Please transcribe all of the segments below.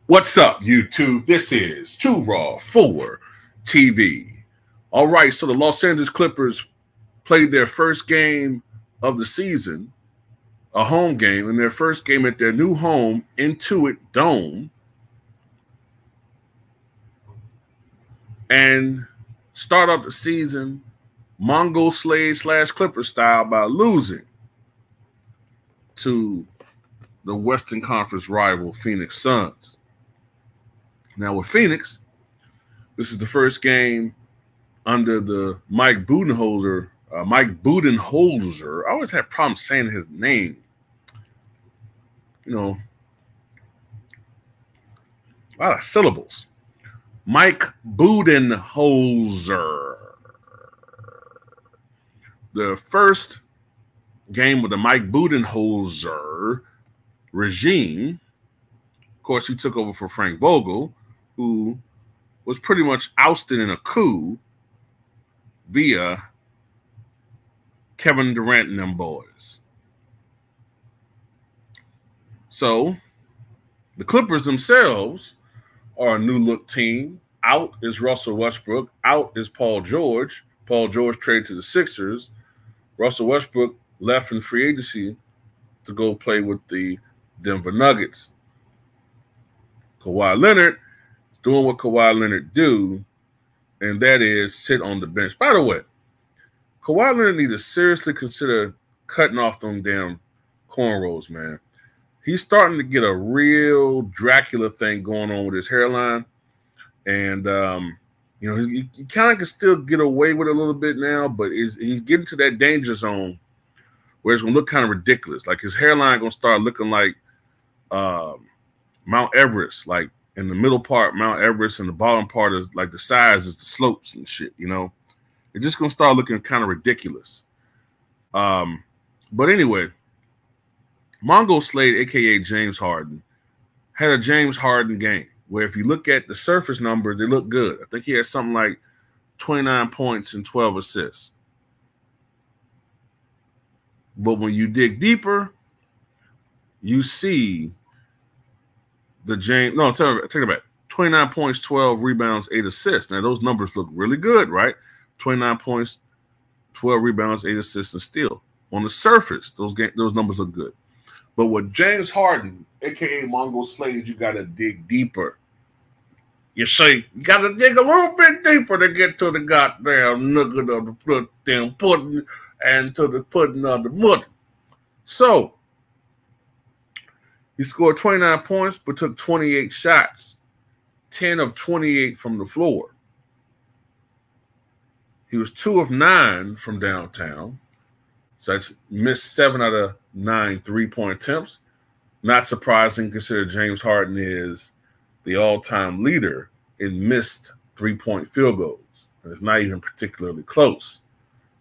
What's up, YouTube? This is Too Raw for TV. All right, so the Los Angeles Clippers played their first game of the season, a home game, and their first game at their new home, Intuit Dome, and start up the season Mongo Slade / Clipper style by losing to the Western Conference rival Phoenix Suns. Now with Phoenix, this is the first game under the Mike Budenholzer. I always had problems saying his name. You know, a lot of syllables. Mike Budenholzer. The first game with the Mike Budenholzer regime. Of course, he took over for Frank Vogel, who was pretty much ousted in a coup via Kevin Durant and them boys. So the Clippers themselves are a new look team. Out is Russell Westbrook. Out is Paul George. Paul George traded to the Sixers. Russell Westbrook left in free agency to go play with the Denver Nuggets. Kawhi Leonard is doing what Kawhi Leonard do, and that is sit on the bench. By the way, Kawhi Leonard need to seriously consider cutting off them damn cornrows, man. He's starting to get a real Dracula thing going on with his hairline, and you know, he kind of can still get away with it a little bit now, but he's getting to that danger zone where it's going to look kind of ridiculous. Like his hairline going to start looking like Mount Everest, like in the middle part, Mount Everest, and the bottom part is like the sides is the slopes and shit, you know. It's just going to start looking kind of ridiculous. But anyway, Mongo Slade, a.k.a. James Harden, had a James Harden game where if you look at the surface numbers, they look good. I think he had something like 29 points and 12 assists. But when you dig deeper, you see the James – no, take it back. 29 points, 12 rebounds, 8 assists. Now, those numbers look really good, right? 29 points, 12 rebounds, 8 assists, and steal. On the surface, those numbers look good. But with James Harden, a.k.a. Mongo Slade, you got to dig deeper. You see, you got to dig a little bit deeper to get to the goddamn nugget of the damn pudding and to the pudding of the mud. So, he scored 29 points but took 28 shots, 10 of 28 from the floor. He was 2 of 9 from downtown. So that's missed 7 out of 9 three-point attempts. Not surprising, considering James Harden is the all-time leader in missed three-point field goals. And it's not even particularly close.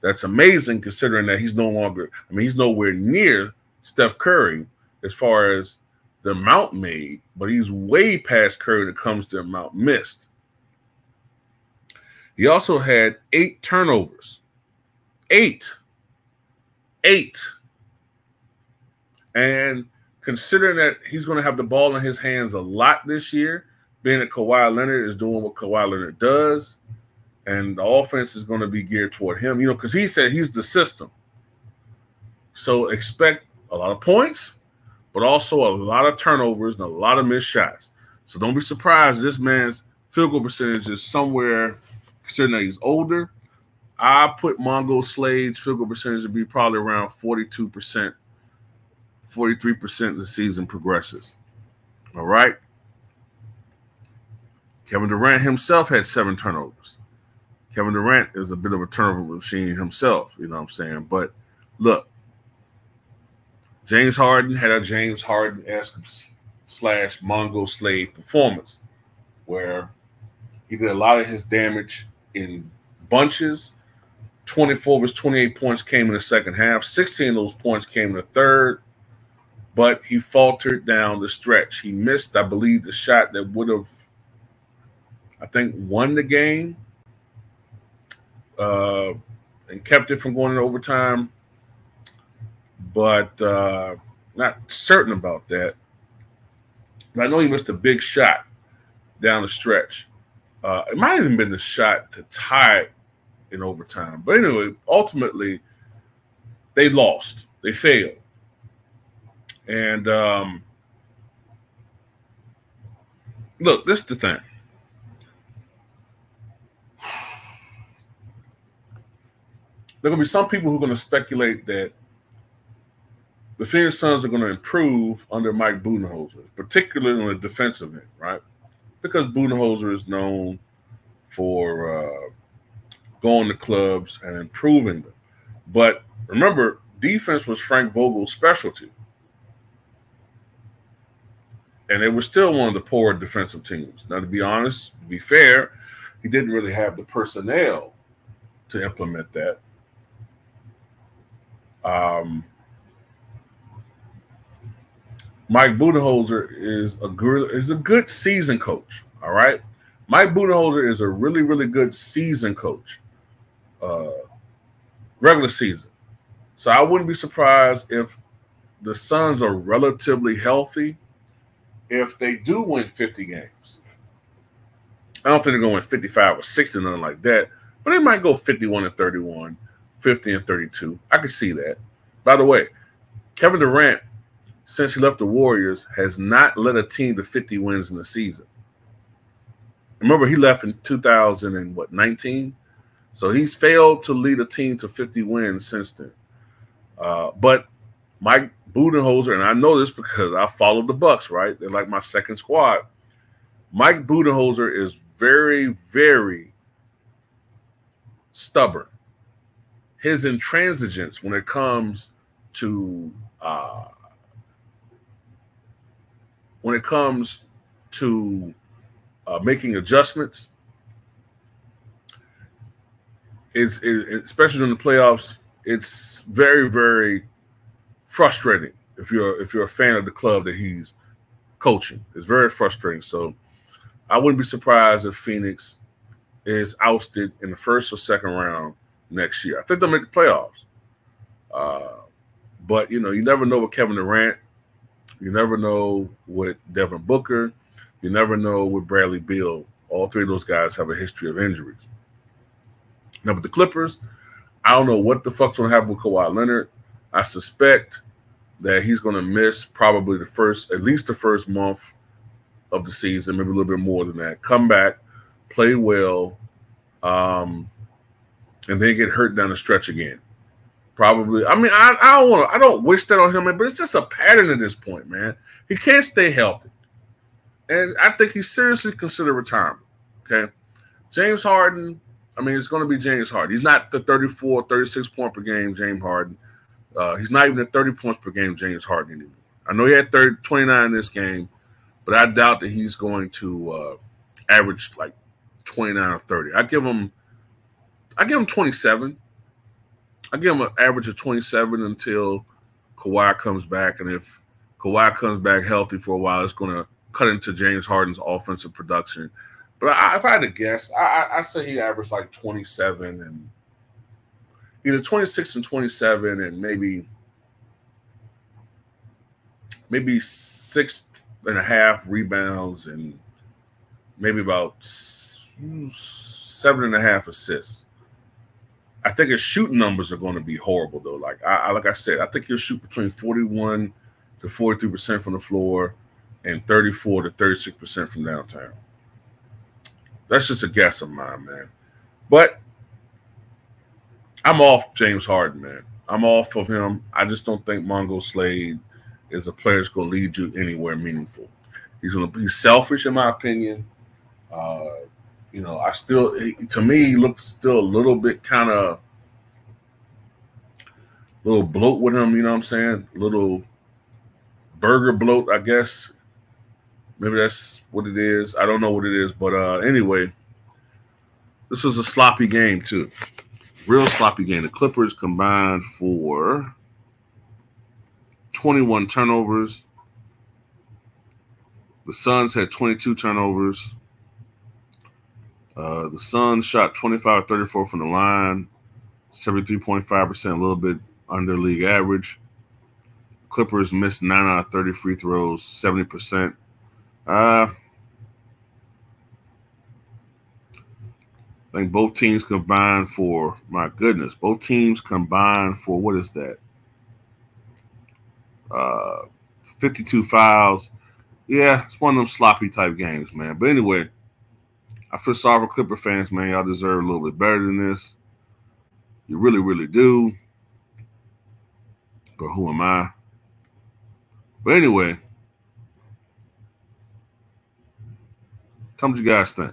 That's amazing considering that he's nowhere near Steph Curry as far as the amount made, but he's way past Curry when it comes to amount missed. He also had 8 turnovers. 8. And considering that he's going to have the ball in his hands a lot this year, being that Kawhi Leonard is doing what Kawhi Leonard does, and the offense is going to be geared toward him, you know, because he said he's the system. So expect a lot of points, but also a lot of turnovers and a lot of missed shots. So don't be surprised if this man's field goal percentage is somewhere, considering that he's older. I put Mongo Slade's field goal percentage to be probably around 42%, 43% as the season progresses. All right. Kevin Durant himself had 7 turnovers. Kevin Durant is a bit of a turnover machine himself, you know what I'm saying? But look, James Harden had a James Harden-esque / Mongo Slade performance where he did a lot of his damage in bunches. 24 of his 28 points came in the second half. 16 of those points came in the third, but he faltered down the stretch. He missed, I believe, the shot that would have, I think, won the game and kept it from going into overtime, but not certain about that. I know he missed a big shot down the stretch. It might have even been the shot to tie it in overtime. But anyway, ultimately, they lost. They failed. And look, this is the thing. There are going to be some people who are going to speculate that the Phoenix Suns are going to improve under Mike Budenholzer, particularly on the defensive end, right? Because Budenholzer is known for going to clubs and improving them. But remember, defense was Frank Vogel's specialty. And they were still one of the poor defensive teams. Now, to be honest, to be fair, he didn't really have the personnel to implement that. Mike Budenholzer is a good season coach, all right? Mike Budenholzer is a really, really good season coach, regular season. So I wouldn't be surprised if the Suns are relatively healthy if they do win 50 games. I don't think they're going to win 55 or 60, nothing like that, but they might go 51-31, 50-32. I can see that. By the way, Kevin Durant, since he left the Warriors, has not led a team to 50 wins in the season. Remember, he left in 2019, so he's failed to lead a team to 50 wins since then. But Mike Budenholzer, and I know this because I followed the Bucks, right? They're like my second squad. Mike Budenholzer is very, very stubborn. His intransigence when it comes to making adjustments, is especially in the playoffs, it's very, very frustrating if you're a fan of the club that he's coaching. It's very frustrating. So I wouldn't be surprised if Phoenix is ousted in the first or second round next year. I think they'll make the playoffs. But, you never know with Kevin Durant. You never know with Devin Booker. You never know with Bradley Beal. All three of those guys have a history of injuries. Now, with the Clippers, I don't know what the fuck's going to happen with Kawhi Leonard. I suspect that he's going to miss probably at least the first month of the season, maybe a little bit more than that. Come back, play well, and then get hurt down the stretch again. Probably. I mean, I don't wish that on him, man, but it's just a pattern at this point, man. He can't stay healthy. And I think he seriously considered retirement. Okay. James Harden, I mean, it's going to be James Harden. He's not the 34, 36 point per game James Harden. He's not even at 30 points per game James Harden anymore. I know he had 29 in this game, but I doubt that he's going to average like 29 or 30. I give him 27. I give him an average of 27 until Kawhi comes back. And if Kawhi comes back healthy for a while, it's going to cut into James Harden's offensive production. But if I had to guess, I say he averaged like 27 and either 26 and 27 and maybe 6.5 rebounds and maybe about 7.5 assists. I think his shooting numbers are going to be horrible, though. Like I said, I think he'll shoot between 41 to 43% from the floor and 34 to 36% from downtown. That's just a guess of mine, man. But I'm off James Harden, man. I'm off of him. I just don't think Mongo Slade is a player that's going to lead you anywhere meaningful. He's selfish, in my opinion. To me, he looks still a little bit kind of little bloat with him, you know what I'm saying? A little burger bloat, I guess. Maybe that's what it is. I don't know what it is. But anyway, this was a sloppy game, too. Real sloppy game. The Clippers combined for 21 turnovers. The Suns had 22 turnovers. The Suns shot 25-34 from the line, 73.5%, a little bit under league average. Clippers missed 9 out of 30 free throws, 70%. I think both teams combined for, my goodness, both teams combined for, what is that? 52 fouls. Yeah, it's one of them sloppy type games, man. But anyway, I feel sorry for Clipper fans, man. Y'all deserve a little bit better than this. You really, really do. But who am I? But anyway, tell me what you guys think.